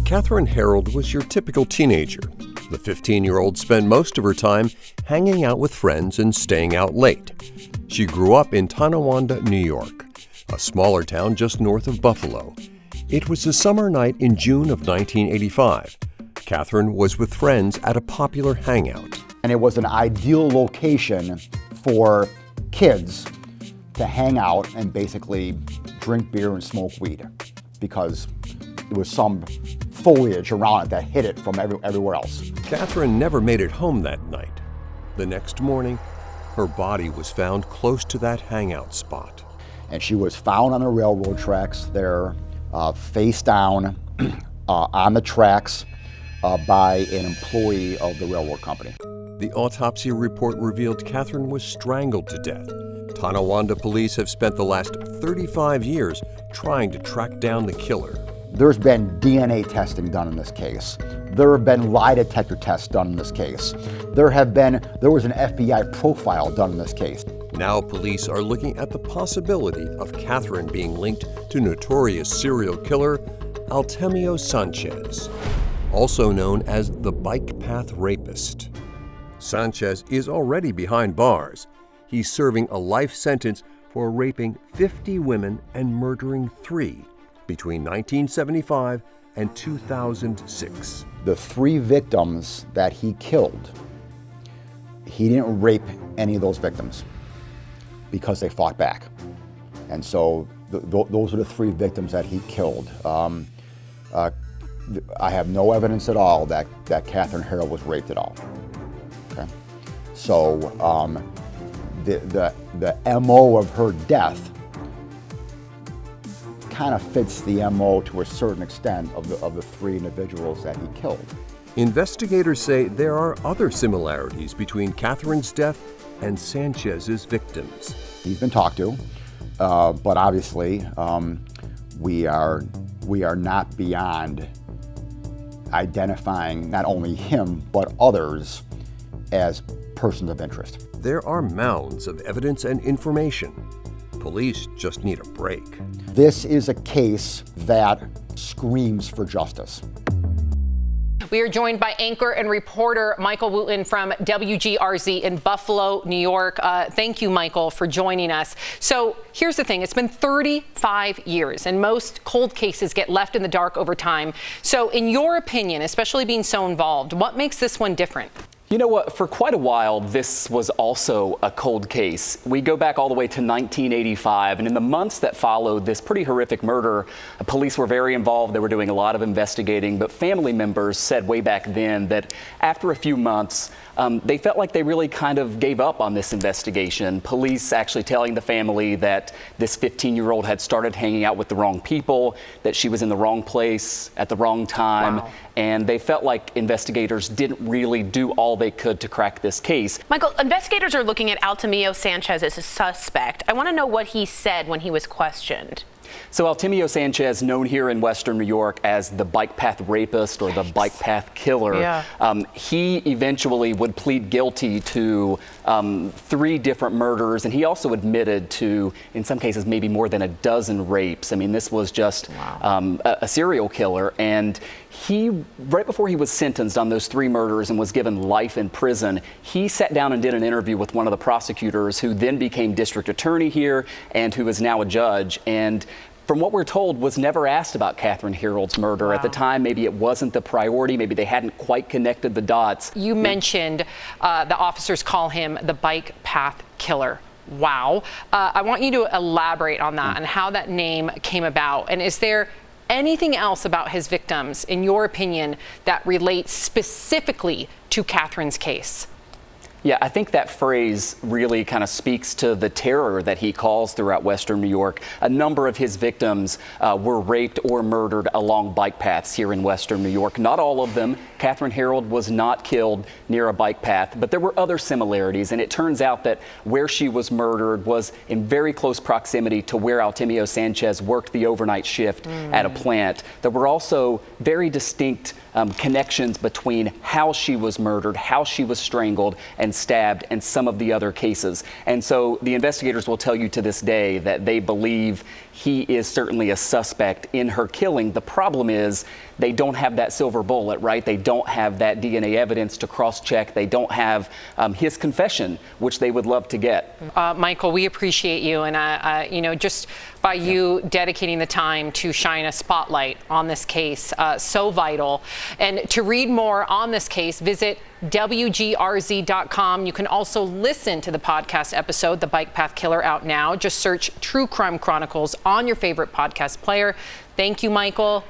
Katherine Herold was your typical teenager. The 15-year-old spent most of her time hanging out with friends and staying out late. She grew up in Tonawanda, New York, a smaller town just north of Buffalo. It was a summer night in June of 1985. Katherine was with friends at a popular hangout. And it was an ideal location for kids to hang out and basically drink beer and smoke weed, because there was some foliage around it that hid it from everywhere else. Katherine never made it home that night. The next morning, her body was found close to that hangout spot. And she was found on the railroad tracks there, face down on the tracks by an employee of the railroad company. The autopsy report revealed Katherine was strangled to death. Tonawanda police have spent the last 35 years trying to track down the killer. There's been DNA testing done in this case. There have been lie detector tests done in this case. There was an FBI profile done in this case. Now police are looking at the possibility of Katherine being linked to notorious serial killer Artemio Sanchez, also known as the bike path rapist. Sanchez is already behind bars. He's serving a life sentence for raping 50 women and murdering 3 between 1975 and 2006. The 3 victims that he killed, he didn't rape any of those victims because they fought back. And so those are the 3 victims that he killed. I have no evidence at all that Katherine Herold was raped at all. Okay? So the MO of her death kind of fits the MO to a certain extent of the 3 individuals that he killed. Investigators say there are other similarities between Katherine's death and Sanchez's victims. He's been talked to, but obviously we are not beyond identifying not only him but others as persons of interest. There are mounds of evidence and information. Police just need a break. This is a case that screams for justice. We are joined by anchor and reporter Michael Wooten from WGRZ in Buffalo, New York. Thank you, Michael, for joining us. So here's the thing. It's been 35 years, and most cold cases get left in the dark over time. So in your opinion, especially being so involved, what makes this one different? You know what, for quite a while, this was also a cold case. We go back all the way to 1985, and in the months that followed this pretty horrific murder, police were very involved. They were doing a lot of investigating, but family members said way back then that after a few months, they felt like they really kind of gave up on this investigation. Police actually telling the family that this 15-year-old had started hanging out with the wrong people, that she was in the wrong place at the wrong time. Wow. And they felt like investigators didn't really do all they could to crack this case. Michael, investigators are looking at Artemio Sanchez as a suspect. I want to know what he said when he was questioned. So Artemio Sanchez, known here in Western New York as the bike path rapist or the bike path killer, he eventually would plead guilty to 3 different murders, and he also admitted to, in some cases, maybe more than a dozen rapes. I mean, this was just a serial killer, and he, right before he was sentenced on those 3 murders and was given life in prison, he sat down and did an interview with one of the prosecutors who then became district attorney here and who is now a judge. And from what we're told, was never asked about Katherine Herold's murder. At the time, maybe it wasn't the priority. Maybe they hadn't quite connected the dots. You mentioned the officers call him the bike path killer. Wow. I want you to elaborate on that and how that name came about. And is there anything else about his victims, in your opinion, that relates specifically to Katherine's case? Yeah, I think that phrase really kind of speaks to the terror that he calls throughout Western New York. A number of his victims were raped or murdered along bike paths here in Western New York. Not all of them. Katherine Herold was not killed near a bike path, but there were other similarities. And it turns out that where she was murdered was in very close proximity to where Artemio Sanchez worked the overnight shift at a plant. There were also very distinct connections between how she was murdered, how she was strangled and stabbed, and some of the other cases. And so the investigators will tell you to this day that they believe he is certainly a suspect in her killing. The problem is they don't have that silver bullet, right? They don't have that DNA evidence to cross-check. They don't have his confession, which they would love to get. Michael, we appreciate you, and you know, just by you dedicating the time to shine a spotlight on this case, so vital. And to read more on this case, visit WGRZ.com. You can also listen to the podcast episode, The Bike Path Killer, out now. Just search True Crime Chronicles on your favorite podcast player. Thank you, Michael.